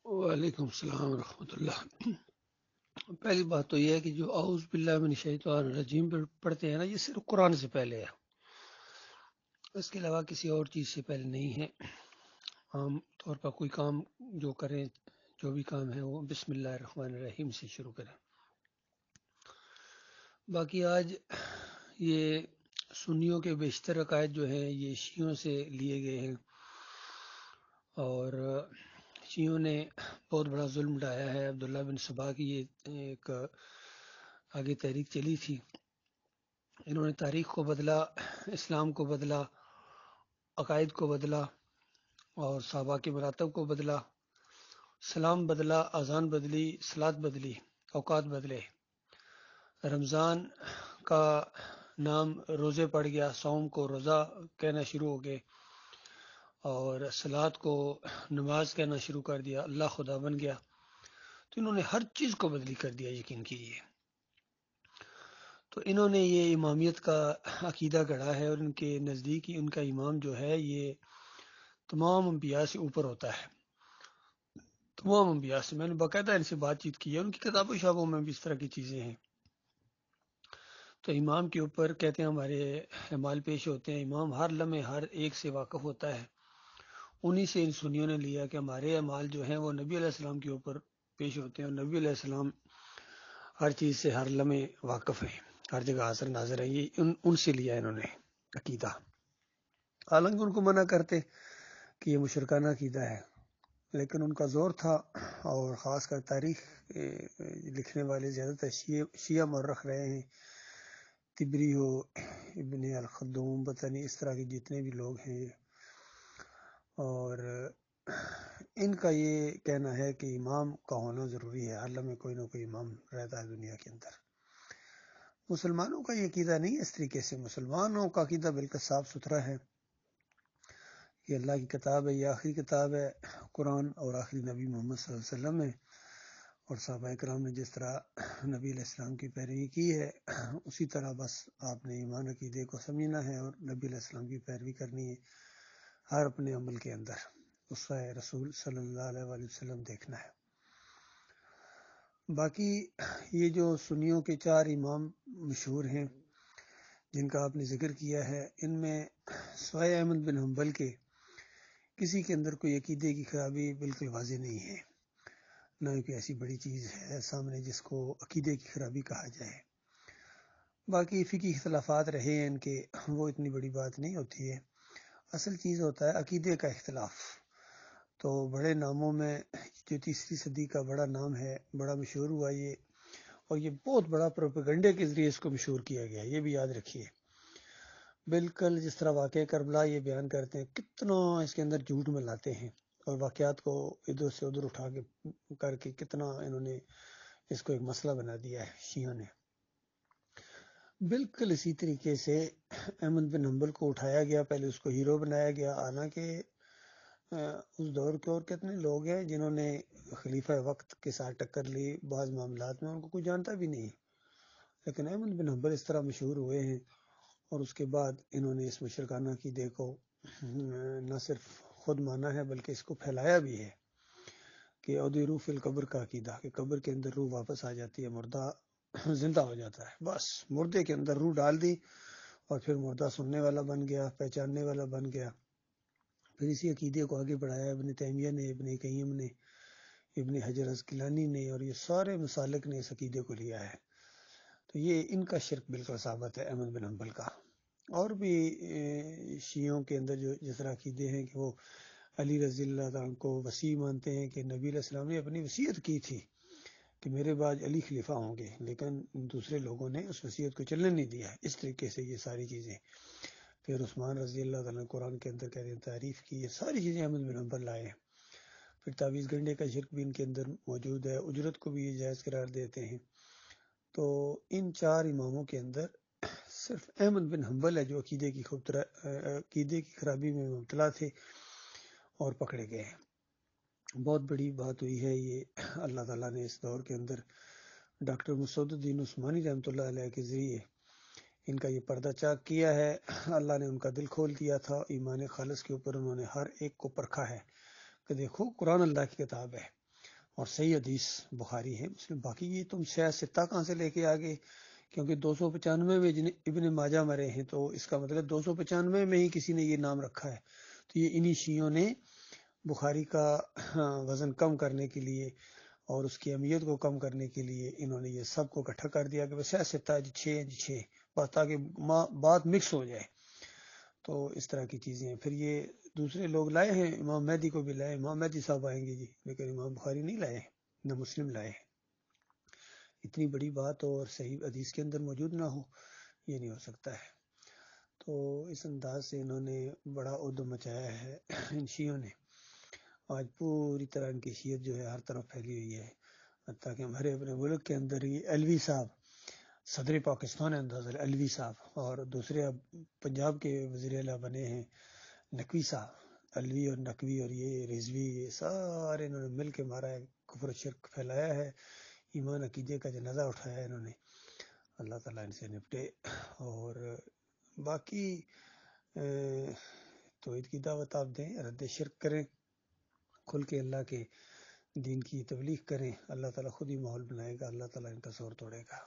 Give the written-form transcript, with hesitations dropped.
وعلیکم السلام ورحمۃ اللہ۔ پہلی بات تو یہ ہے کہ جو اعوذ باللہ من الشیطان الرجیم پڑھتے ہیں نا، یہ صرف قرآن سے پہلے ہے، اس کے علاوہ کسی اور چیز سے پہلے نہیں ہے۔ عام طور پر کوئی کام جو کریں، جو بھی کام ہے وہ بسم اللہ الرحمن الرحیم سے شروع کریں۔ باقی آج یہ سنیوں کے بیشتر عقائد جو ہیں یہ شیعوں سے لیے گئے ہیں، اور شیعوں نے بہت بڑا ظلم ڈھایا ہے۔ عبداللہ بن سبا کی یہ ایک آگے تحریک چلی تھی، انہوں نے تاریخ کو بدلا، اسلام کو بدلا، عقائد کو بدلا، اور صحابہ کے مراتب کو بدلا، سلام بدلا، اذان بدلی، صلات بدلی، اوقات بدلے، رمضان کا نام روزے پڑ گیا، صوم کو روزہ کہنا شروع ہو گئے، اور صلات کو نماز کہنا شروع کر دیا، اللہ خدا بن گیا۔ تو انہوں نے ہر چیز کو بدلی کر دیا، یقین کیجیے۔ تو انہوں نے یہ امامیت کا عقیدہ گڑھا ہے، اور ان کے نزدیک ہی ان کا امام جو ہے یہ تمام انبیاء سے اوپر ہوتا ہے، تمام انبیاء سے۔ میں نے باقاعدہ ان سے بات چیت کی ہے، ان کی کتابوں شعبوں میں بھی اس طرح کی چیزیں ہیں۔ تو امام کے اوپر کہتے ہیں ہمارے اعمال پیش ہوتے ہیں، امام ہر لمحے ہر ایک سے واقف ہوتا ہے۔ انہی سے ان سنیوں نے لیا کہ ہمارے اعمال جو ہیں وہ نبی علیہ السلام کے اوپر پیش ہوتے ہیں، اور نبی علیہ السلام ہر چیز سے ہر لمحے واقف ہیں، ہر جگہ حاضر ناظر ہیں۔ یہ ان سے لیا انہوں نے عقیدہ، حالانکہ ان کو منع کرتے کہ یہ مشرکانہ عقیدہ ہے، لیکن ان کا زور تھا، اور خاص کر تاریخ لکھنے والے زیادہ تر شیعہ مورخ رہے ہیں، تبری ہو، ابن الخدوم، پتہ نہیں اس طرح کے جتنے بھی لوگ ہیں، اور ان کا یہ کہنا ہے کہ امام کا ہونا ضروری ہے، ہر لمحے کوئی نہ کوئی امام رہتا ہے دنیا کے اندر۔ مسلمانوں کا یہ عقیدہ نہیں ہے اس طریقے سے، مسلمانوں کا عقیدہ بالکل صاف ستھرا ہے، یہ اللہ کی کتاب ہے، یہ آخری کتاب ہے قرآن، اور آخری نبی محمد صلی اللہ علیہ وسلم ہے، اور صحابہ کرام نے جس طرح نبی علیہ السلام کی پیروی کی ہے اسی طرح بس آپ نے ایمان عقیدے کو سمجھنا ہے، اور نبی علیہ السلام کی پیروی کرنی ہے ہر اپنے عمل کے اندر، اسوہ رسول صلی اللہ علیہ وآلہ وسلم دیکھنا ہے۔ باقی یہ جو سنیوں کے 4 امام مشہور ہیں جن کا آپ نے ذکر کیا ہے، ان میں سوائے احمد بن حنبل کے کسی کے اندر کوئی عقیدے کی خرابی بالکل واضح نہیں ہے، نہ کوئی ایسی بڑی چیز ہے سامنے جس کو عقیدے کی خرابی کہا جائے۔ باقی فقہی اختلافات رہے ہیں ان کے، وہ اتنی بڑی بات نہیں ہوتی ہے، اصل چیز ہوتا ہے عقیدے کا اختلاف۔ تو بڑے ناموں میں جو 3 صدی کا بڑا نام ہے، بڑا مشہور ہوا یہ، اور یہ بہت بڑا پروپیگنڈے کے ذریعے اس کو مشہور کیا گیا، یہ بھی یاد رکھیے۔ بالکل جس طرح واقعہ کربلا یہ بیان کرتے ہیں، کتنا اس کے اندر جھوٹ ملاتے ہیں، اور واقعات کو ادھر سے ادھر اٹھا کے کر کے کتنا انہوں نے اس کو ایک مسئلہ بنا دیا ہے شیعوں نے۔ بالکل اسی طریقے سے احمد بن حنبل کو اٹھایا گیا، پہلے اس کو ہیرو بنایا گیا، حالانکہ اس دور کے اور کتنے لوگ ہیں جنہوں نے خلیفہ وقت کے ساتھ ٹکر لی، بعض معاملات میں ان کو کوئی جانتا بھی نہیں، لیکن احمد بن حنبل اس طرح مشہور ہوئے ہیں، اور اس کے بعد انہوں نے اس مشرکانہ عقیدے کو نہ صرف خود مانا ہے بلکہ اس کو پھیلایا بھی ہے کہ عود روح فی القبر کا عقیدہ، کہ قبر کے اندر روح واپس آ جاتی ہے، مردہ زندہ ہو جاتا ہے، بس مردے کے اندر روح ڈال دی اور پھر مردہ سننے والا بن گیا، پہچاننے والا بن گیا۔ پھر اسی عقیدے کو آگے بڑھایا ابن تیمیہ نے، ابن قیم نے، ابن حجر عسقلانی نے، اور یہ سارے مسالک نے اس عقیدے کو لیا ہے۔ تو یہ ان کا شرک بالکل ثابت ہے احمد بن حنبل کا۔ اور بھی شیعوں کے اندر جو جس طرح عقیدے ہیں کہ وہ علی رضی اللہ عنہ کو وصی مانتے ہیں، کہ نبی علیہ السلام نے اپنی وصیت کی تھی کہ میرے بعد علی خلیفہ ہوں گے، لیکن دوسرے لوگوں نے اس وصیت کو چلنے نہیں دیا ہے، اس طریقے سے یہ ساری چیزیں۔ پھر عثمان رضی اللہ عنہ قرآن کے اندر کہتے ہیں تعریف کی، یہ ساری چیزیں احمد بن حنبل لائے ہیں۔ پھر تعویذ گنڈے کا شرک بھی ان کے اندر موجود ہے، اجرت کو بھی یہ جائز قرار دیتے ہیں۔ تو ان 4 اماموں کے اندر صرف احمد بن حنبل ہے جو عقیدے کی خرابی میں مبتلا تھے اور پکڑے گئے ہیں۔ بہت بڑی بات ہوئی ہے یہ، اللہ تعالیٰ نے اس دور کے اندر ڈاکٹر مسعود الدین عثمانی رحمۃ اللہ علیہ کے ذریعے ان کا یہ پردہ چاک کیا ہے، اللہ نے ان کا دل کھول دیا تھا، ایمان خالص کے اوپر انہوں نے ہر ایک کو پرکھا ہے کہ دیکھو قرآن اللہ کی کتاب ہے، اور صحیح حدیث بخاری ہے مسلم. باقی یہ تم شہ ستہ کہاں سے لے کے آگے؟ کیونکہ 295 میں ابن ماجہ مرے ہیں، تو اس کا مطلب 295 میں ہی کسی نے یہ نام رکھا ہے. تو یہ انہی شیعوں نے بخاری کا وزن کم کرنے کے لیے اور اس کی اہمیت کو کم کرنے کے لیے انہوں نے یہ سب کو اکٹھا کر دیا کہ بس ستہ 6 بس، تاکہ بات مکس ہو جائے. تو اس طرح کی چیزیں ہیں. پھر یہ دوسرے لوگ لائے ہیں، امام مہدی کو بھی لائے، امام مہدی صاحب آئیں گے جی، لیکن امام بخاری نہیں لائے، نہ مسلم لائے. اتنی بڑی بات ہو اور صحیح حدیث کے اندر موجود نہ ہو، یہ نہیں ہو سکتا ہے. تو اس انداز سے انہوں نے بڑا عدم مچایا ہے ان شیعوں نے. آج پوری طرح ان کی شیعت جو ہے ہر طرف پھیلی ہوئی ہے، حتیٰ کہ ہمارے اپنے ملک کے اندر ہی الوی صاحب صدر پاکستان انداز الوی صاحب، اور دوسرے اب پنجاب کے وزیر اعلیٰ بنے ہیں نقوی صاحب. الوی اور نقوی اور یہ رضوی، یہ سارے انہوں نے مل کے مارا ہے، کفر و شرک پھیلایا ہے، ایمان عقیدے کا جنازہ اٹھایا ہے انہوں نے. اللہ تعالیٰ ان سے نپٹے. اور باقی توحید کی دعوت آپ دیں، رد شرک کریں، کھل کے اللہ کے دین کی تبلیغ کریں. اللہ تعالیٰ خود ہی ماحول بنائے گا، اللہ تعالیٰ ان کا زور توڑے گا.